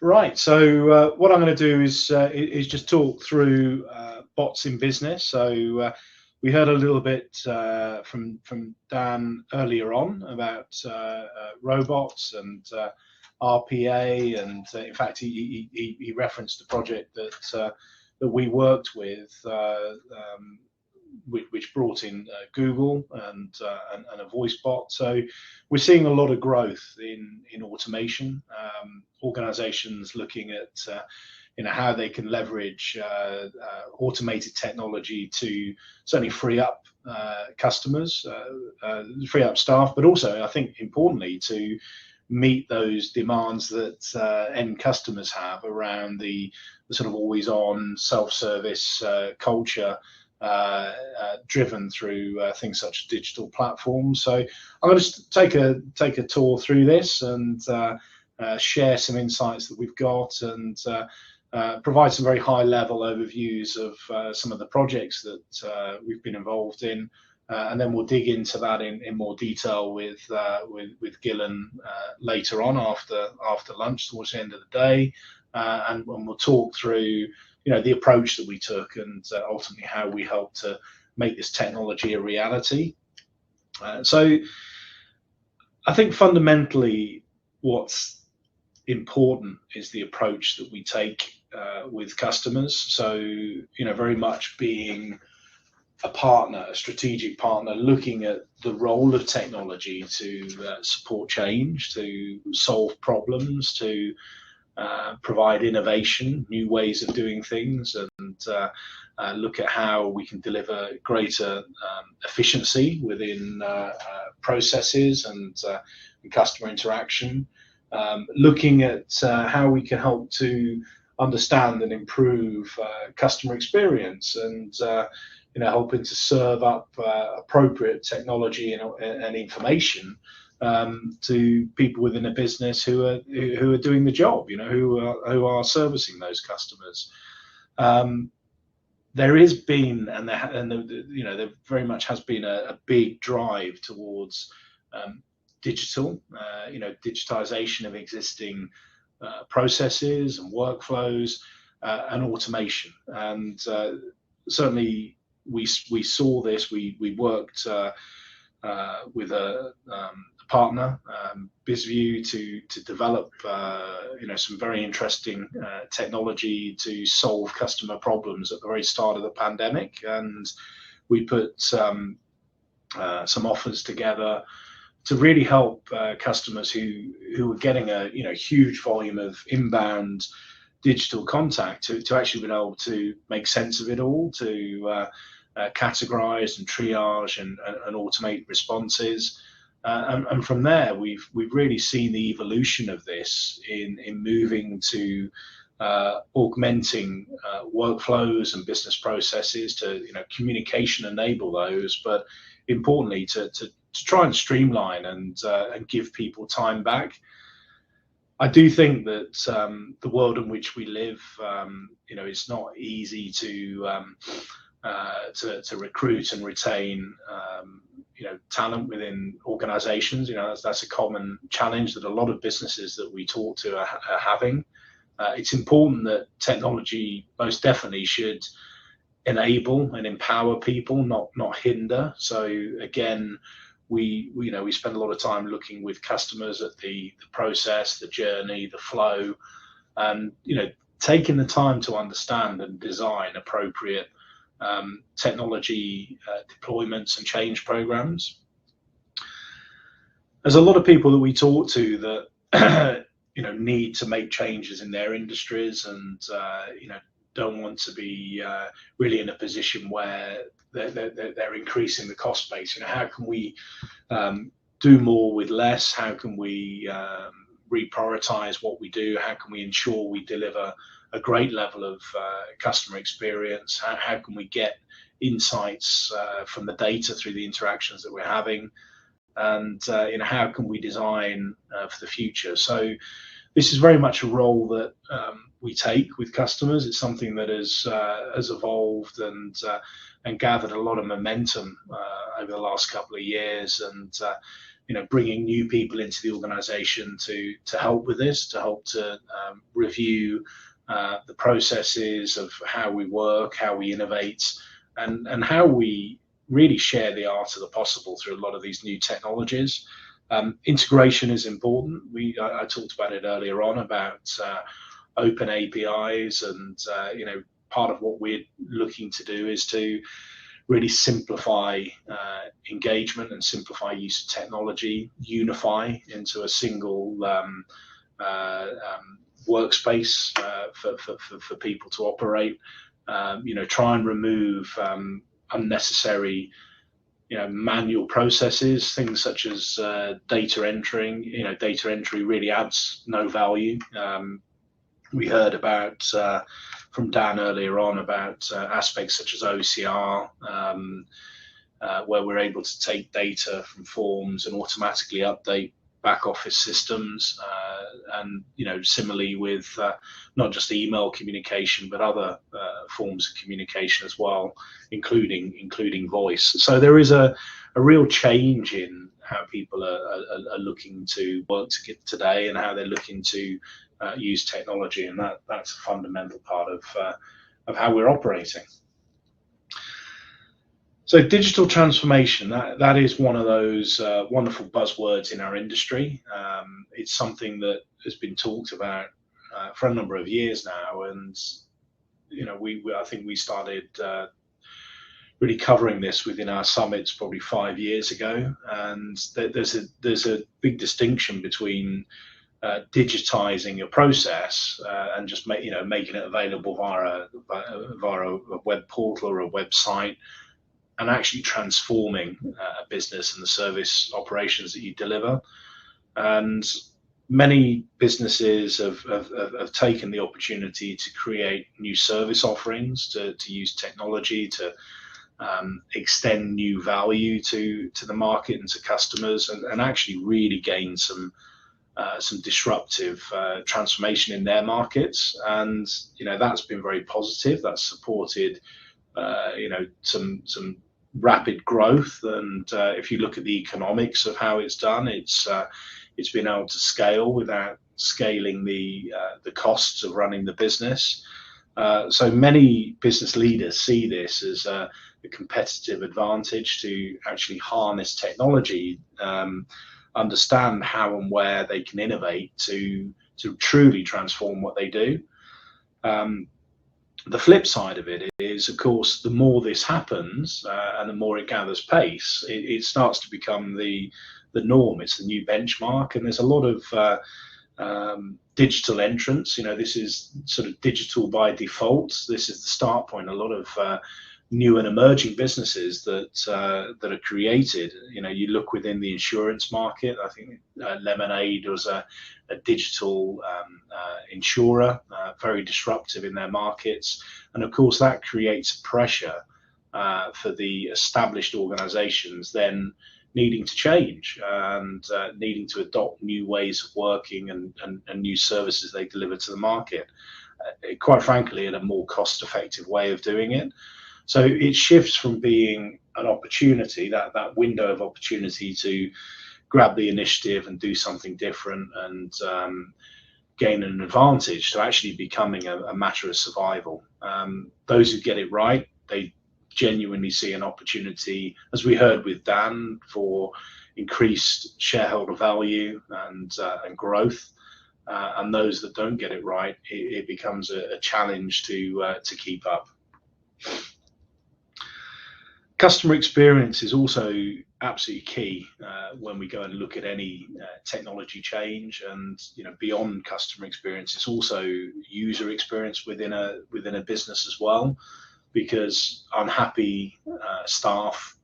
Right. So what I'm going to do is just talk through bots in business. So we heard a little bit from Dan earlier on about robots and RPA, and in fact he referenced a project that we worked with. Which brought in Google and a voice bot. So we're seeing a lot of growth in automation. Organizations looking at how they can leverage automated technology to certainly free up customers, free up staff, but also I think importantly to meet those demands that end customers have around the sort of always on self-service culture driven through things such as digital platforms. So I'm going to take a tour through this and share some insights that we've got, and provide some very high level overviews of some of the projects that we've been involved in, and then we'll dig into that in more detail with Gillen later on after lunch towards the end of the day, and we'll talk through the approach that we took and ultimately how we helped to make this technology a reality. So I think fundamentally what's important is the approach that we take with customers. So very much being a partner, a strategic partner, looking at the role of technology to support change, to solve problems, to provide innovation, new ways of doing things, and look at how we can deliver greater efficiency within processes and customer interaction. Looking at how we can help to understand and improve customer experience, and helping to serve up appropriate technology and information to people within a business who are doing the job, who are servicing those customers. There has been, and there very much has been a big drive towards digitalization of existing processes and workflows, and automation. And certainly we saw this. We worked with a partner, BizView, to develop some very interesting technology to solve customer problems at the very start of the pandemic, and we put some offers together to really help customers who were getting a huge volume of inbound digital contact to actually be able to make sense of it all, to categorize and triage and automate responses. And from there, we've really seen the evolution of this in moving to augmenting workflows and business processes, to communication enable those, but importantly to try and streamline and give people time back. I do think that the world in which we live, it's not easy to recruit and retain talent within organizations. That's a common challenge that a lot of businesses that we talk to are having. It's important that technology most definitely should enable and empower people, not hinder. So again, we spend a lot of time looking with customers at the process, the journey, the flow, and taking the time to understand and design appropriate technology deployments and change programs. There's a lot of people that we talk to that need to make changes in their industries, and don't want to be really in a position where they're increasing the cost base. How can we do more with less? How can we reprioritize what we do? How can we ensure we deliver a great level of customer experience? How can we get insights from the data through the interactions that we're having? And how can we design for the future? So this is very much a role that we take with customers. It's something that has evolved and gathered a lot of momentum over the last couple of years. And bringing new people into the organization to help with this, to help to review the processes of how we work, how we innovate, and how we really share the art of the possible through a lot of these new technologies. Integration is important. I talked about it earlier on about open APIs, and part of what we're looking to do is to really simplify engagement and simplify use of technology, unify into a single workspace for people to operate. Try and remove unnecessary manual processes, things such as data entering. Data entry really adds no value. We heard about from Dan earlier on about aspects such as OCR, where we're able to take data from forms and automatically update back office systems, and similarly with not just email communication but other forms of communication as well, including voice. So there is a real change in how people are looking to work today and how they're looking to use technology, and that's a fundamental part of how we're operating. So digital transformation, that is one of those wonderful buzzwords in our industry. It's something that has been talked about for a number of years now, and I think we started really covering this within our summits probably 5 years ago, and there's a big distinction between digitizing a process and just making it available via a web portal or a website, and actually transforming a business and the service operations that you deliver. And many businesses have taken the opportunity to create new service offerings, to use technology to extend new value to the market and to customers, and actually really gain some disruptive transformation in their markets. And that's been very positive. That's supported some rapid growth, and if you look at the economics of how it's done, it's been able to scale without scaling the costs of running the business. So many business leaders see this as a competitive advantage to actually harness technology, understand how and where they can innovate to truly transform what they do. The flip side of it is, of course, the more this happens and the more it gathers pace, it starts to become the norm. It's the new benchmark, and there's a lot of digital entrants. This is sort of digital by default. This is the start point. A lot of new and emerging businesses that are created. You look within the insurance market. I think Lemonade was a digital insurer, very disruptive in their markets, and of course that creates pressure for the established organizations then needing to change and needing to adopt new ways of working and new services they deliver to the market, quite frankly in a more cost-effective way of doing it. So it shifts from being an opportunity, that window of opportunity to grab the initiative and do something different and gain an advantage, to actually becoming a matter of survival. Those who get it right, they genuinely see an opportunity, as we heard with Dan, for increased shareholder value and growth. And those that don't get it right, it becomes a challenge to keep up. Customer experience is also absolutely key when we go and look at any technology change, and beyond customer experience, it's also user experience within a business as well, because unhappy staff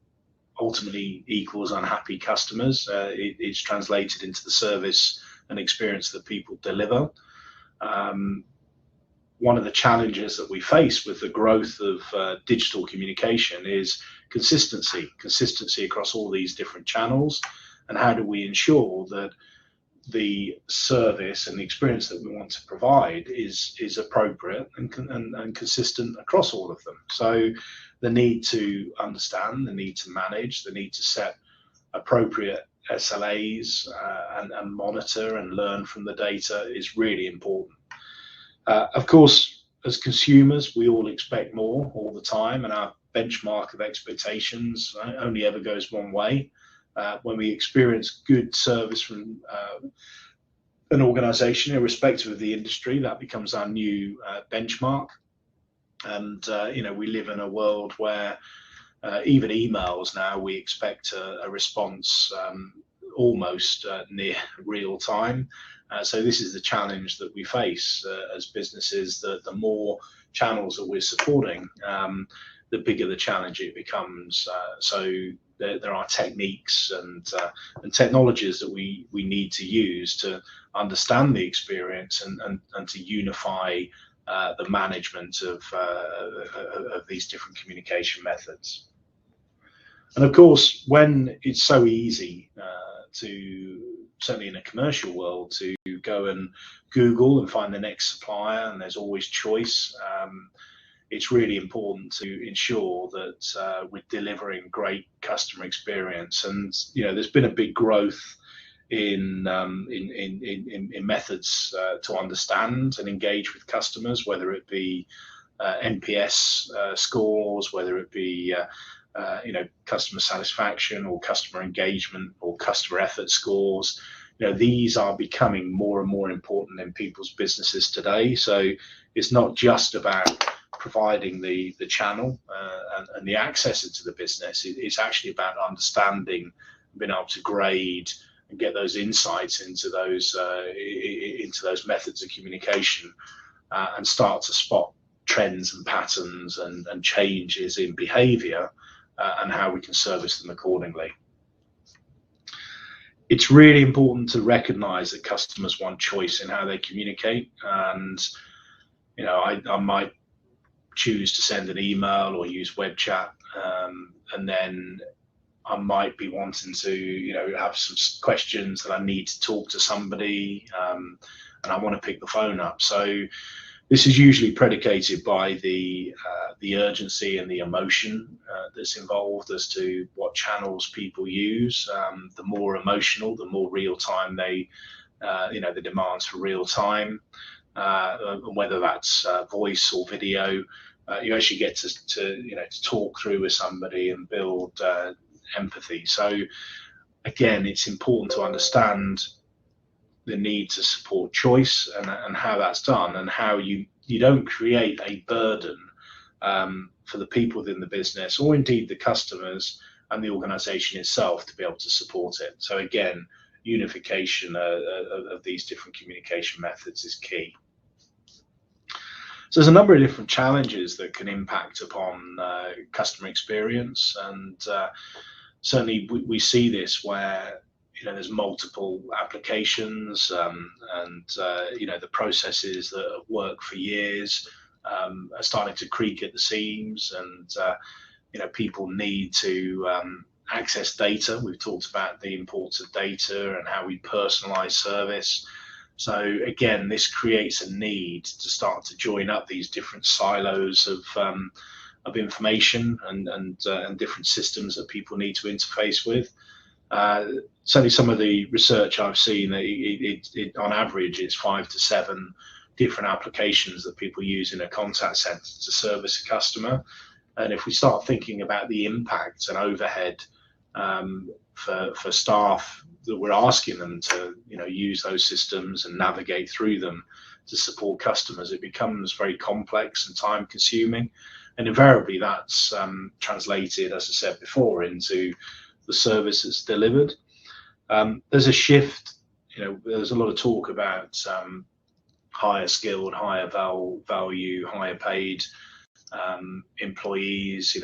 ultimately equals unhappy customers. It's translated into the service and experience that people deliver. One of the challenges that we face with the growth of digital communication is consistency across all these different channels, and how do we ensure that the service and the experience that we want to provide is appropriate and consistent across all of them. So the need to understand, the need to manage, the need to set appropriate SLAs and monitor and learn from the data is really important. Of course, as consumers, we all expect more all the time, and our benchmark of expectations only ever goes one way. When we experience good service from an organization, irrespective of the industry, that becomes our new benchmark. And we live in a world where even emails now, we expect a response almost near real time. So this is the challenge that we face as businesses. The more channels that we're supporting, the bigger the challenge it becomes. So there are techniques and technologies that we need to use to understand the experience and to unify the management of these different communication methods. And of course, when it's so easy certainly in a commercial world, to go and Google and find the next supplier, and there's always choice, it's really important to ensure that we're delivering great customer experience. And there's been a big growth in methods to understand and engage with customers, whether it be NPS scores, whether it be customer satisfaction or customer engagement or customer effort scores. These are becoming more and more important in people's businesses today. So it's not just about providing the channel and the access into the business. It's actually about understanding, being able to grade and get those insights into those methods of communication and start to spot trends and patterns and changes in behavior and how we can service them accordingly. It's really important to recognize that customers want choice in how they communicate, and I might choose to send an email or use web chat, and then I might be wanting to have some questions that I need to talk to somebody, and I want to pick the phone up. So this is usually predicated by the urgency and the emotion that's involved as to what channels people use. The more emotional, the more real time the demands for real time, whether that's voice or video. You actually get to talk through with somebody and build empathy. So again, it's important to understand the need to support choice and how that's done, and how you don't create a burden for the people within the business, or indeed the customers and the organization itself, to be able to support it. So again, unification of these different communication methods is key. So there's a number of different challenges that can impact upon customer experience, and certainly we see this where there's multiple applications, and the processes that have worked for years are starting to creak at the seams, and people need to access data. We've talked about the importance of data and how we personalize service. So again, this creates a need to start to join up these different silos of information and different systems that people need to interface with. Certainly some of the research I've seen, it on average, it's 5 to 7 different applications that people use in a contact center to service a customer. And if we start thinking about the impact and overhead for staff, that we're asking them to use those systems and navigate through them to support customers, it becomes very complex and time consuming. And invariably that's translated, as I said before, into the service that's delivered. There's a shift. There's a lot of talk about higher skilled, higher value, higher paid employees,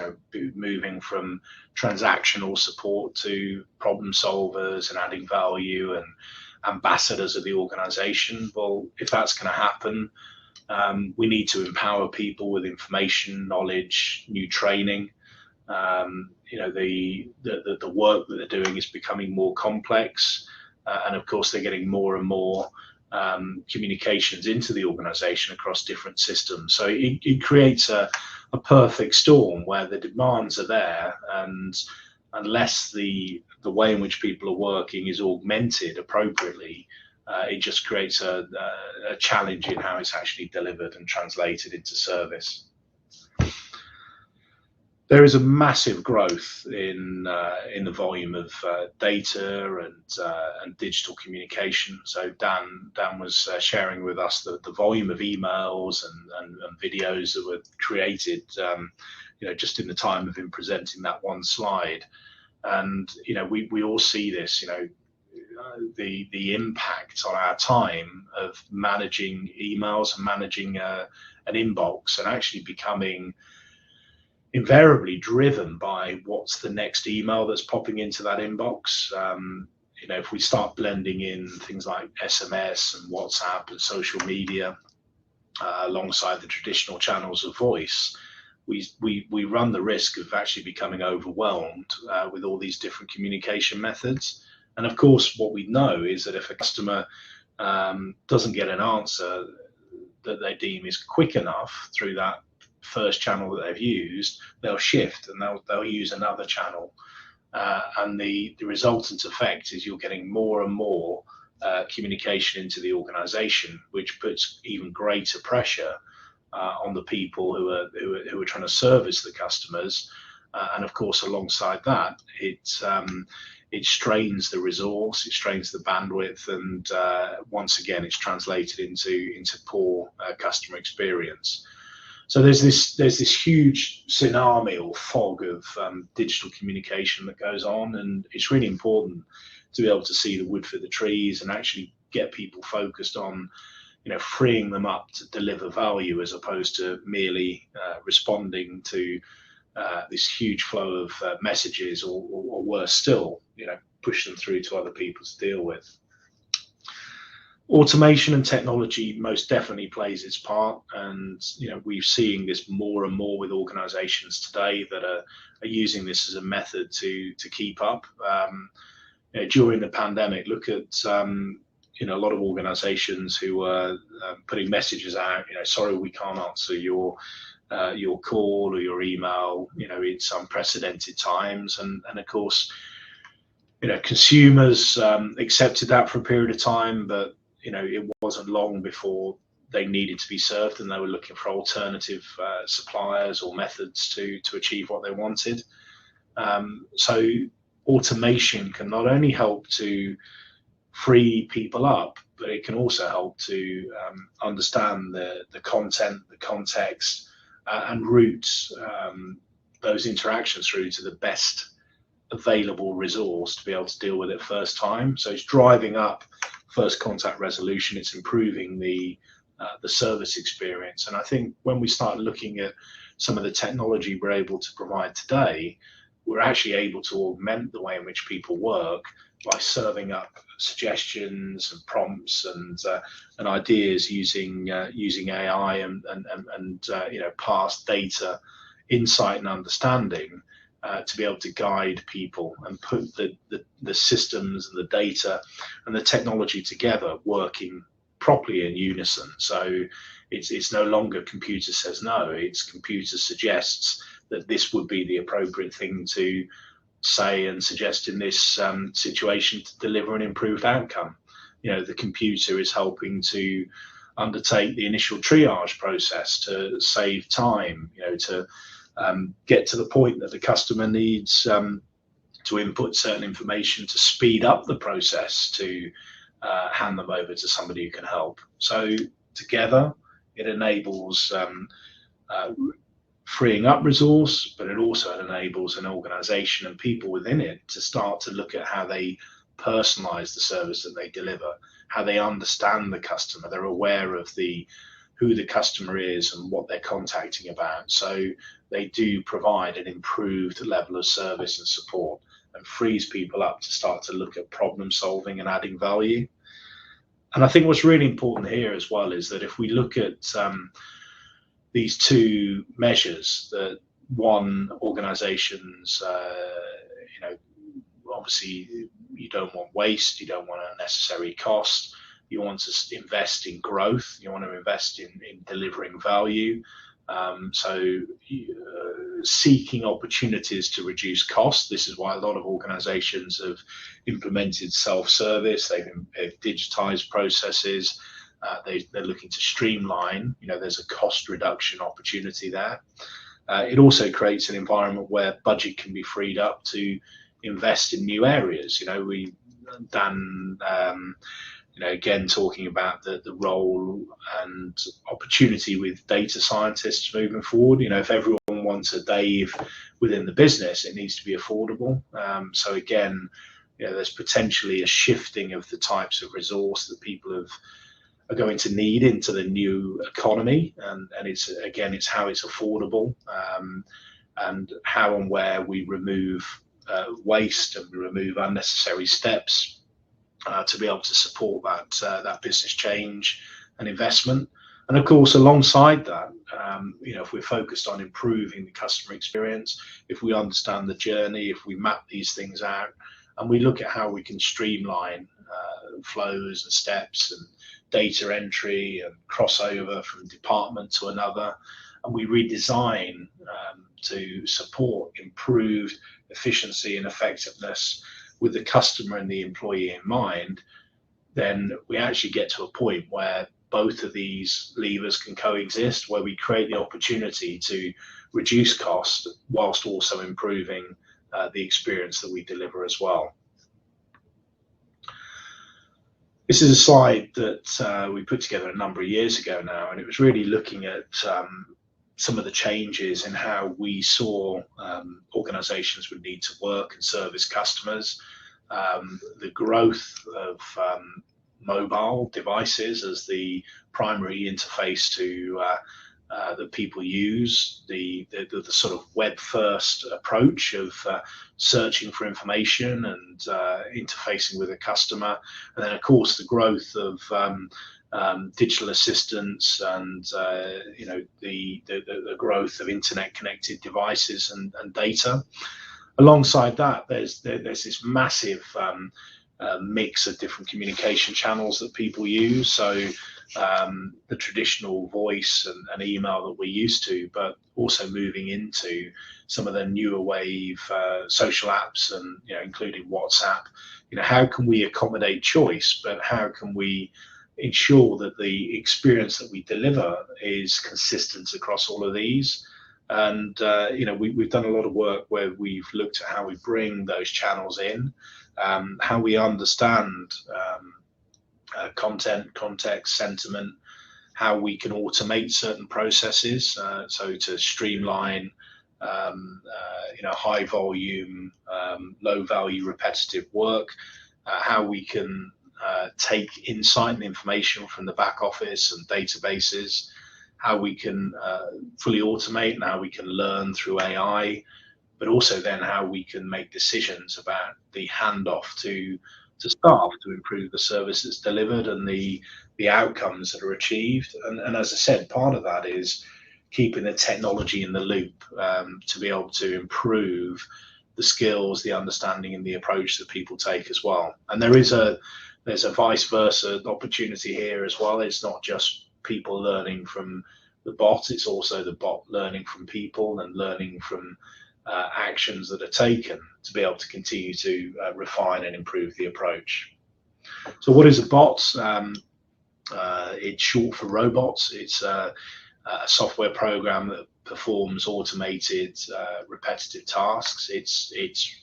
moving from transactional support to problem solvers and adding value and ambassadors of the organization. Well, if that's going to happen, we need to empower people with information, knowledge, new training. The work that they're doing is becoming more complex, and of course they're getting more and more communications into the organization across different systems. So it creates a perfect storm where the demands are there, and unless the way in which people are working is augmented appropriately, it just creates a challenge in how it's actually delivered and translated into service. There is a massive growth in the volume of data and digital communication. So Dan was sharing with us the volume of emails and videos that were created, just in the time of him presenting that one slide. And we all see this, the impact on our time of managing emails and managing an inbox, and actually becoming invariably driven by what's the next email that's popping into that inbox. If we start blending in things like SMS and WhatsApp and social media alongside the traditional channels of voice, we run the risk of actually becoming overwhelmed with all these different communication methods. And of course, what we know is that if a customer doesn't get an answer that they deem is quick enough through that first channel that they've used, they'll shift and they'll use another channel. And the resultant effect is you're getting more and more communication into the organization, which puts even greater pressure on the people who are trying to service the customers. And of course, alongside that, it strains the resource, it strains the bandwidth, and once again, it's translated into poor customer experience. So there's this huge tsunami or fog of digital communication that goes on, and it's really important to be able to see the wood for the trees and actually get people focused on, freeing them up to deliver value, as opposed to merely responding to this huge flow of messages, or worse still, push them through to other people to deal with. Automation and technology most definitely plays its part, and we're seeing this more and more with organizations today that are using this as a method to keep up. During the pandemic, look at a lot of organizations who are putting messages out, sorry, we can't answer your call or your email, it's unprecedented times. And of course, consumers accepted that for a period of time, but it wasn't long before they needed to be served, and they were looking for alternative suppliers or methods to achieve what they wanted. So automation can not only help to free people up, but it can also help to understand the content, the context, and route those interactions through to the best available resource to be able to deal with it first time. So it's driving up first contact resolution, it's improving the service experience. And I think when we start looking at some of the technology we're able to provide today, we're actually able to augment the way in which people work by serving up suggestions and prompts and ideas using AI and past data insight and understanding to be able to guide people and put the systems and the data and the technology together working properly in unison. So it's no longer computer says no, it's computer suggests that this would be the appropriate thing to say and suggest in this situation to deliver an improved outcome. The computer is helping to undertake the initial triage process to save time, to get to the point that the customer needs to input certain information to speed up the process to hand them over to somebody who can help. So together it enables freeing up resource, but it also enables an organization and people within it to start to look at how they personalize the service that they deliver, how they understand the customer. They're aware of who the customer is and what they're contacting about. So they do provide an improved level of service and support, and frees people up to start to look at problem solving and adding value. And I think what's really important here as well is that if we look at these two measures, that one, organizations, obviously you don't want waste, you don't want unnecessary cost, you want to invest in growth, you want to invest in delivering value. So seeking opportunities to reduce costs. This is why a lot of organizations have implemented self-service, they've digitized processes, they're looking to streamline. There's a cost reduction opportunity there. It also creates an environment where budget can be freed up to invest in new areas. We Dan again, talking about the role and opportunity with data scientists moving forward. If everyone wants a Dave within the business, it needs to be affordable. So again, there's potentially a shifting of the types of resource that people are going to need into the new economy, and it's how it's affordable, and how and where we remove waste and we remove unnecessary steps to be able to support that business change and investment. And of course, alongside that, if we're focused on improving the customer experience, if we understand the journey, if we map these things out, and we look at how we can streamline flows and steps and data entry and crossover from department to another, and we redesign to support improved efficiency and effectiveness with the customer and the employee in mind, then we actually get to a point where both of these levers can coexist, where we create the opportunity to reduce cost whilst also improving the experience that we deliver as well. This is a slide that we put together a number of years ago now, and it was really looking at some of the changes in how we saw organizations would need to work and service customers. The growth of mobile devices as the primary interface to that people use, the sort of web first approach of searching for information and interfacing with a customer, and then of course the growth of digital assistants and the growth of internet connected devices and data. Alongside that, there's this massive mix of different communication channels that people use. So the traditional voice and email that we're used to, but also moving into some of the newer wave social apps, and including WhatsApp. How can we accommodate choice, but how can we ensure that the experience that we deliver is consistent across all of these? And we've done a lot of work where we've looked at how we bring those channels in, how we understand content, context, sentiment, how we can automate certain processes, so to streamline high volume, low value repetitive work, how we can take insight and information from the back office and databases, how we can fully automate, and how we can learn through AI, but also then how we can make decisions about the handoff to staff to improve the service that's delivered and the outcomes that are achieved. And as I said, part of that is keeping the technology in the loop to be able to improve the skills, the understanding, and the approach that people take as well. And there's a vice versa opportunity here as well. It's not just people learning from the bot, it's also the bot learning from people and learning from actions that are taken to be able to continue to refine and improve the approach. So what is a bot? It's short for robots. It's a software program that performs automated repetitive tasks. It's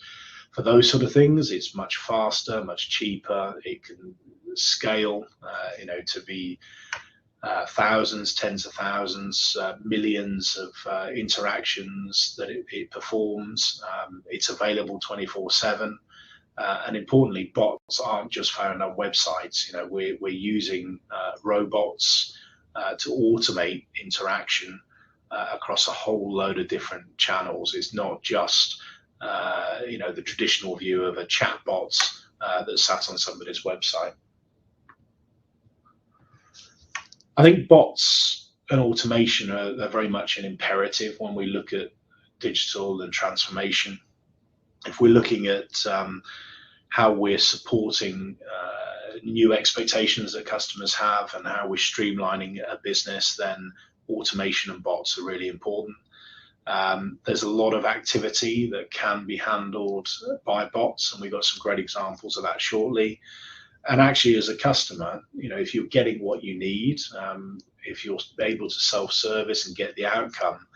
for those sort of things. It's much faster, much cheaper. It can scale to be thousands, tens of thousands, millions of interactions that it performs. It's available 24/7, and importantly, bots aren't just found on websites. We're using robots to automate interaction across a whole load of different channels. It's not just the traditional view of a chatbot that sat on somebody's website. I think bots and automation are very much an imperative when we look at digital and transformation. If we're looking at how we're supporting new expectations that customers have and how we're streamlining a business, then automation and bots are really important. There's a lot of activity that can be handled by bots, and we've got some great examples of that shortly. And actually, as a customer, if you're getting what you need, if you're able to self-service and get the outcome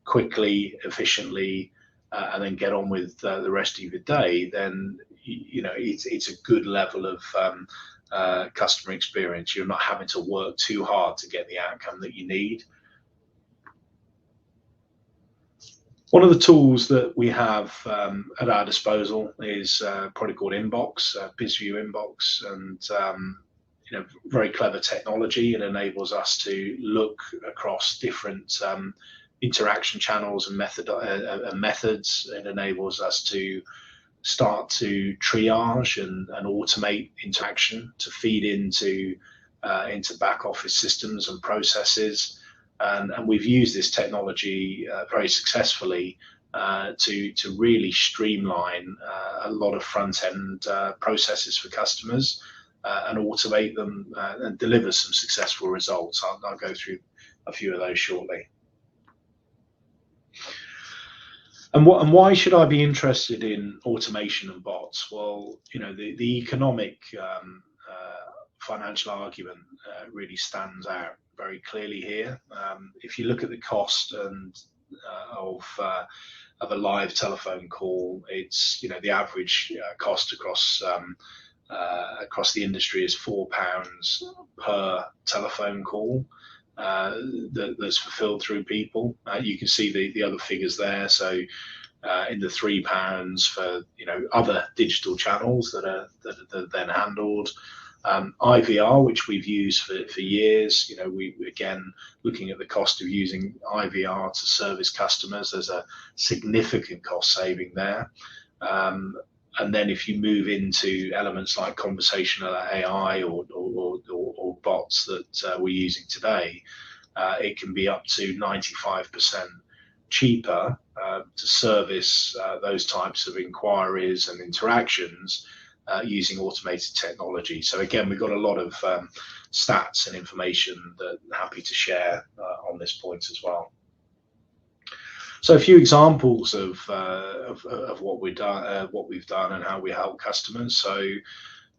quickly, efficiently, and then get on with the rest of your day, then it's a good level of customer experience. You're not having to work too hard to get the outcome that you need. One of the tools that we have at our disposal is a product called Inbox, BizView Inbox, and very clever technology. It enables us to look across different interaction channels and methods. It enables us to start to triage and automate interaction to feed into back office systems and processes. And we've used this technology very successfully to really streamline a lot of front end processes for customers and automate them and deliver some successful results. I'll go through a few of those shortly. And why should I be interested in automation and bots? Well, the economic financial argument really stands out very clearly here. If you look at the cost of a live telephone call, it's the average cost across the industry is £4 per telephone call that's fulfilled through people. You can see the other figures there. So in the £3 for other digital channels that are then handled. IVR, which we've used for years, we again looking at the cost of using IVR to service customers. There's a significant cost saving there. And then if you move into elements like conversational AI or bots that we're using today, it can be up to 95% cheaper to service those types of inquiries and interactions using automated technology. So again, we've got a lot of stats and information that I'm happy to share on this point as well. So a few examples of what we've done and how we help customers. So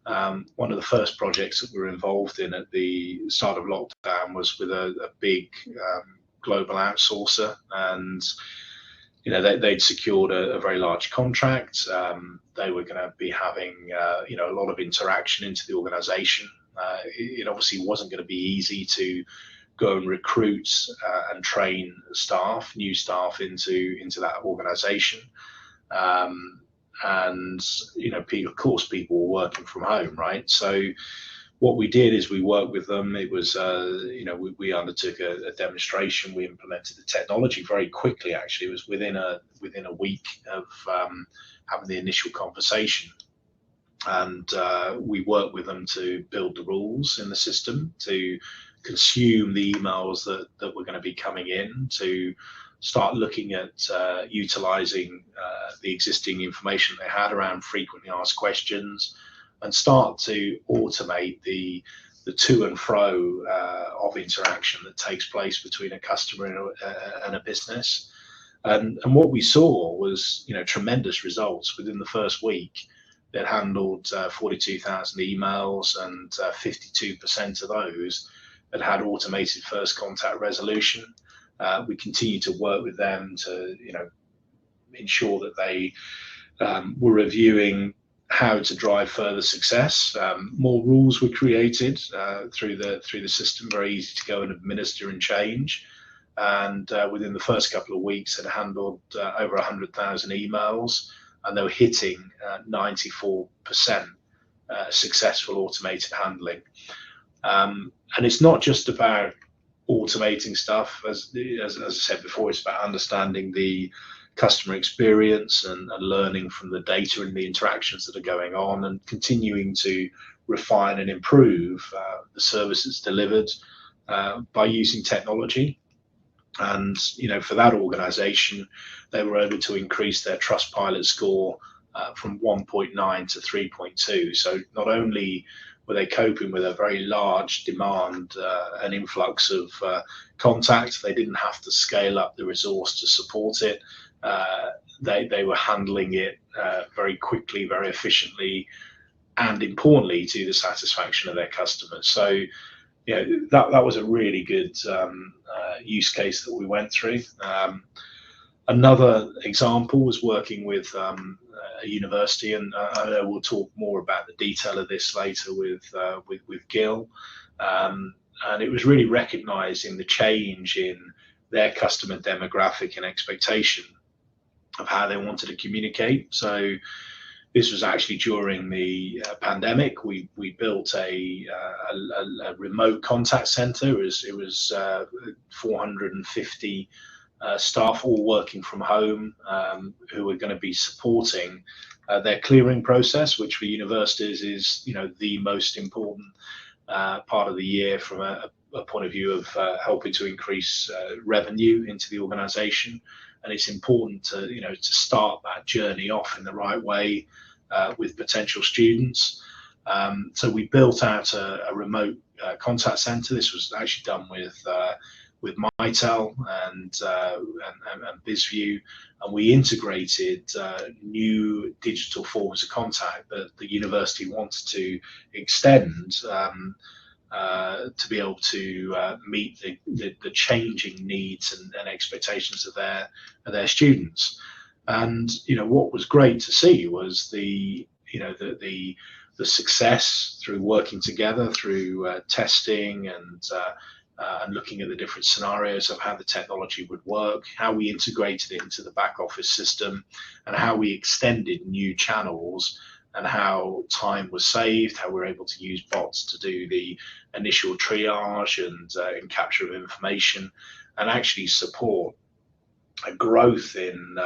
one of the first projects that we were involved in at the start of lockdown was with a big global outsourcer, and they'd secured a very large contract. They were going to be having a lot of interaction into the organization. It obviously wasn't going to be easy to go and recruit and train new staff into that organization. And of course people were working from home, right? So what we did is we worked with them. It was we undertook a demonstration. We implemented the technology very quickly. Actually, it was within a week of having the initial conversation, and we worked with them to build the rules in the system, to consume the emails that were going to be coming in, to start looking at utilizing the existing information they had around frequently asked questions, and start to automate the to and fro of interaction that takes place between a customer and a business. And what we saw was tremendous results within the first week. That handled 42,000 emails, and 52% of those had automated first contact resolution. We continue to work with them to ensure that they were reviewing how to drive further success. More rules were created through the system, very easy to go and administer and change. And within the first couple of weeks, had handled over 100,000 emails, and they were hitting 94% successful automated handling. And it's not just about automating stuff, as I said before. It's about understanding the customer experience and learning from the data and the interactions that are going on, and continuing to refine and improve the services delivered by using technology. And for that organization, they were able to increase their Trustpilot score from 1.9 to 3.2. So not only were they coping with a very large demand, an influx of contact. They didn't have to scale up the resource to support it. They were handling it very quickly, very efficiently, and importantly to the satisfaction of their customers. So that was a really good use case that we went through. Another example was working with a university, and I know we'll talk more about the detail of this later with Gil. And it was really recognising the change in their customer demographic and expectation of how they wanted to communicate. So this was actually during the pandemic. We built a remote contact center. It was 450 staff all working from home, who were going to be supporting their clearing process, which for universities is the most important part of the year from a point of view of helping to increase revenue into the organisation. And it's important to start that journey off in the right way with potential students. So we built out a remote contact center. This was actually done with Mitel and BizView, and we integrated new digital forms of contact that the university wanted to extend to be able to meet the changing needs and expectations of their students. And what was great to see was the success through working together, through testing and looking at the different scenarios of how the technology would work, how we integrated it into the back office system, and how we extended new channels, and how time was saved, how we were able to use bots to do the initial triage and capture of information, and actually support a growth in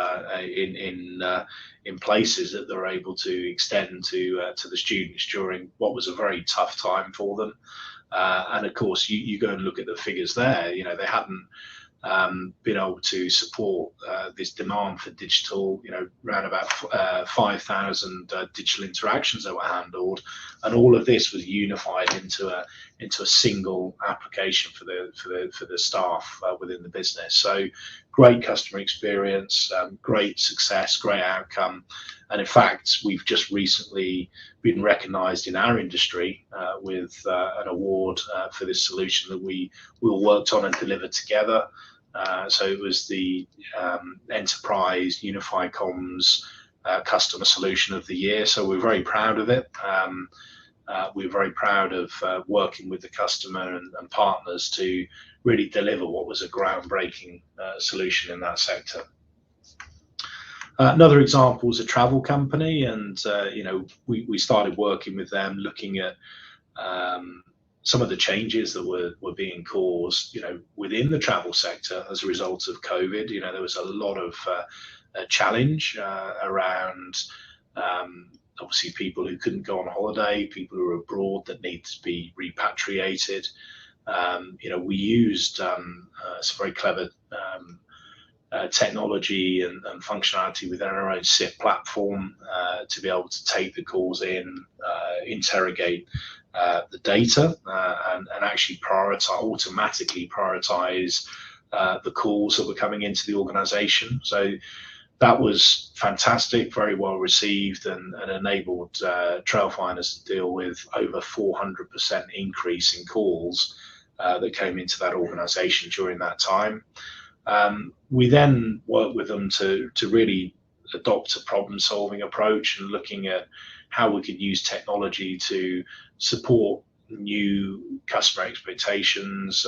places that they're able to extend to the students during what was a very tough time for them. And of course, you go and look at the figures there. They hadn't been able to support this demand for digital. Around about 5,000 digital interactions that were handled, and all of this was unified into a single application for the staff within the business. So great customer experience, great success, great outcome. And in fact, we've just recently been recognised in our industry with an award for this solution that we all worked on and delivered together. So it was the Enterprise Unified Comms Customer Solution of the Year. So we're very proud of it. We're very proud of working with the customer and partners to really deliver what was a groundbreaking solution in that sector. Another example is a travel company, and we started working with them, looking at some of the changes that were being caused, within the travel sector as a result of COVID. There was a lot of challenge around obviously people who couldn't go on holiday, people who were abroad that need to be repatriated. We used some very clever technology and functionality within our own SIP platform to be able to take the calls in, interrogate the data, and actually automatically prioritize the calls that were coming into the organization. So that was fantastic, very well received, and enabled Trailfinders to deal with over 400% increase in calls that came into that organization during that time. We then worked with them to really adopt a problem-solving approach and looking at how we could use technology to support new customer expectations,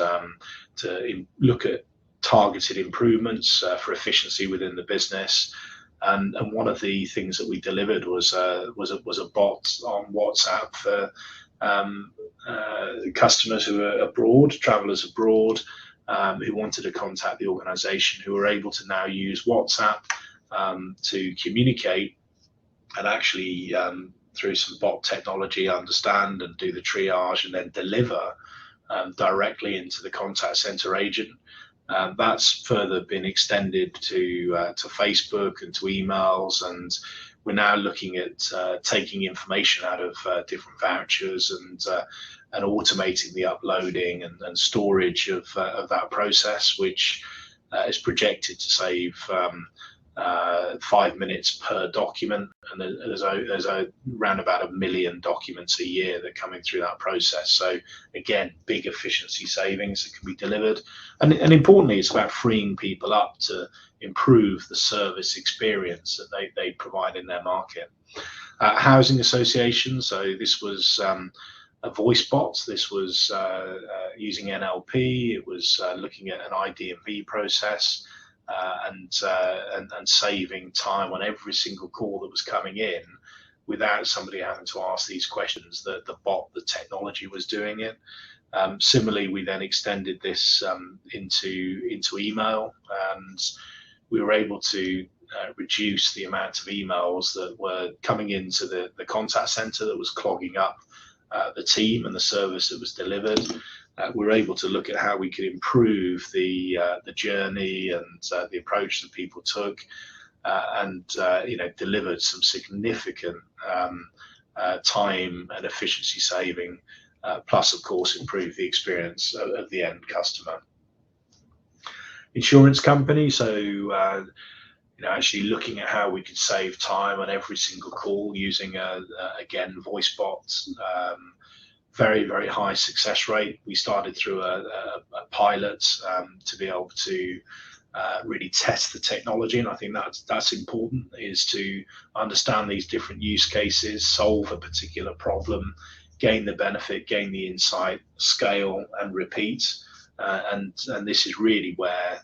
to look at targeted improvements for efficiency within the business. And one of the things that we delivered was a bot on WhatsApp for customers who are abroad, travelers abroad, who wanted to contact the organization, who were able to now use WhatsApp to communicate and actually through some bot technology understand and do the triage and then deliver directly into the contact center agent. That's further been extended to Facebook and to emails, and we're now looking at taking information out of different vouchers and automating the uploading and storage of that process, which is projected to save 5 minutes per document, and there's around about 1 million documents a year that are coming through that process. So again, big efficiency savings that can be delivered, and importantly, it's about freeing people up to improve the service experience that they provide in their market. Housing associations, so this was a voice bot. This was using NLP. It was looking at an ID&V process. And saving time on every single call that was coming in without somebody having to ask these questions. The bot, the technology was doing it. Similarly, we then extended this into email, and we were able to reduce the amount of emails that were coming into the contact center that was clogging up the team and the service that was delivered. We were able to look at how we could improve the journey and the approach that people took, and delivered some significant time and efficiency saving, plus of course improve the experience of the end customer. Insurance company, so actually looking at how we could save time on every single call using again voice bots. Very, very high success rate. We started through a pilot to be able to really test the technology, and I think that's important, is to understand these different use cases, solve a particular problem, gain the benefit, gain the insight, scale and repeat, and this is really where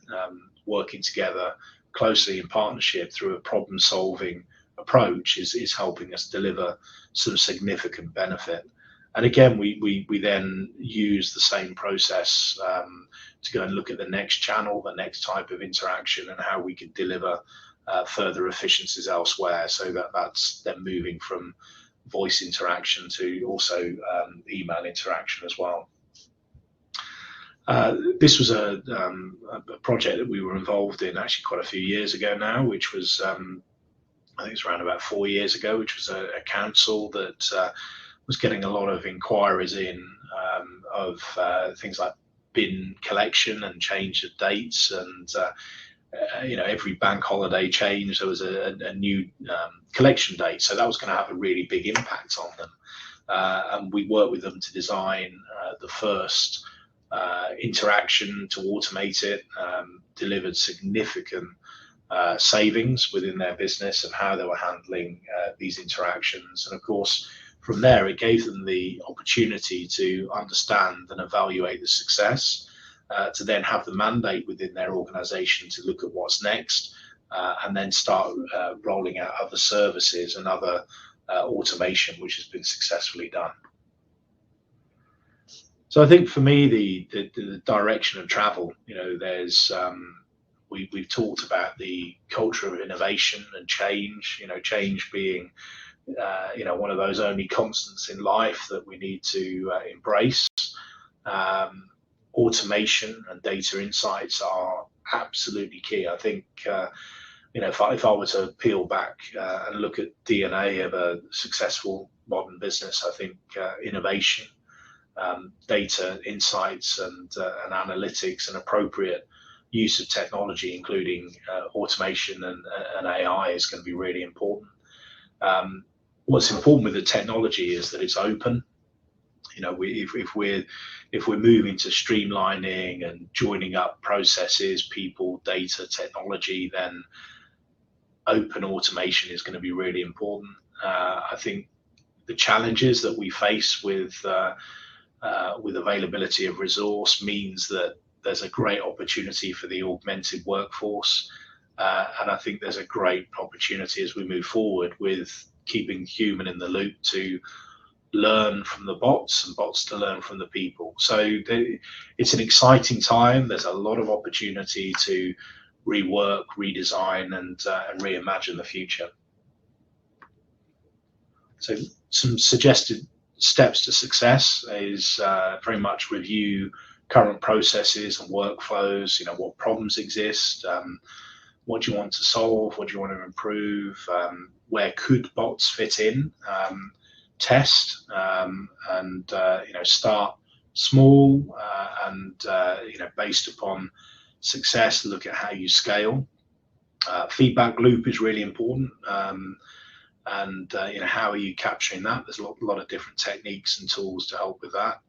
working together closely in partnership through a problem solving approach is helping us deliver some significant benefit. And again, we then use the same process to go and look at the next channel, the next type of interaction, and how we can deliver further efficiencies elsewhere. So that's then moving from voice interaction to also email interaction as well. This was a project that we were involved in actually quite a few years ago now, which was I think it's around about 4 years ago, which was a council that was getting a lot of inquiries in of things like bin collection and change of dates, and every bank holiday change there was a new collection date, so that was going to have a really big impact on them, and we worked with them to design the first interaction to automate it, delivered significant savings within their business of how they were handling these interactions, and of course from there, it gave them the opportunity to understand and evaluate the success, to then have the mandate within their organization to look at what's next, and then start rolling out other services and other automation, which has been successfully done. So I think for me, the direction of travel, there's we've talked about the culture of innovation and change, change being one of those only constants in life that we need to embrace. Automation and data insights are absolutely key. I think if I were to peel back and look at DNA of a successful modern business, I think innovation, data insights and analytics and appropriate use of technology, including automation and AI, is going to be really important. What's important with the technology is that it's open. If we're moving to streamlining and joining up processes, people, data, technology, then open automation is going to be really important. I think the challenges that we face with availability of resource means that there's a great opportunity for the augmented workforce, and I think there's a great opportunity as we move forward with keeping human in the loop to learn from the bots and bots to learn from the people. So it's an exciting time. There's a lot of opportunity to rework, redesign and reimagine the future. So some suggested steps to success is very much review current processes and workflows, what problems exist, what do you want to solve, what do you want to improve, where could bots fit in, test, and start small, and based upon success, look at how you scale. Feedback loop is really important. And how are you capturing that? There's a lot of different techniques and tools to help with that.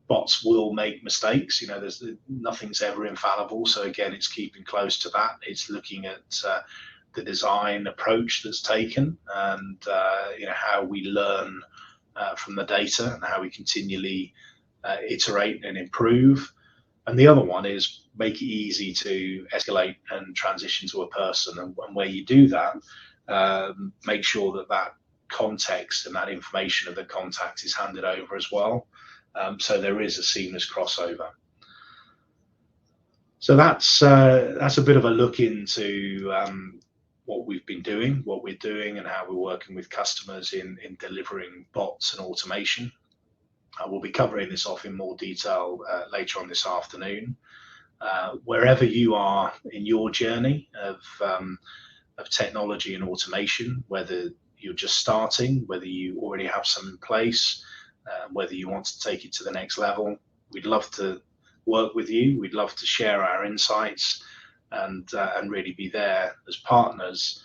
Bots will make mistakes. There's nothing's ever infallible. So again, it's keeping close to that. It's looking at the design approach that's taken, and how we learn from the data, and how we continually iterate and improve. And the other one is make it easy to escalate and transition to a person. And where you do that, make sure that context and that information of the contact is handed over as well. So there is a seamless crossover. So that's a bit of a look into what we've been doing, what we're doing, and how we're working with customers in delivering bots and automation. We'll be covering this off in more detail later on this afternoon. Wherever you are in your journey of technology and automation, whether you're just starting, whether you already have some in place, whether you want to take it to the next level, we'd love to work with you. We'd love to share our insights and really be there as partners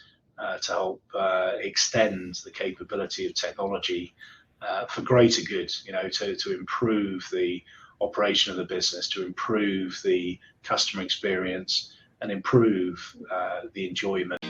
to help extend the capability of technology for greater good, to improve the operation of the business, to improve the customer experience, and improve the enjoyment.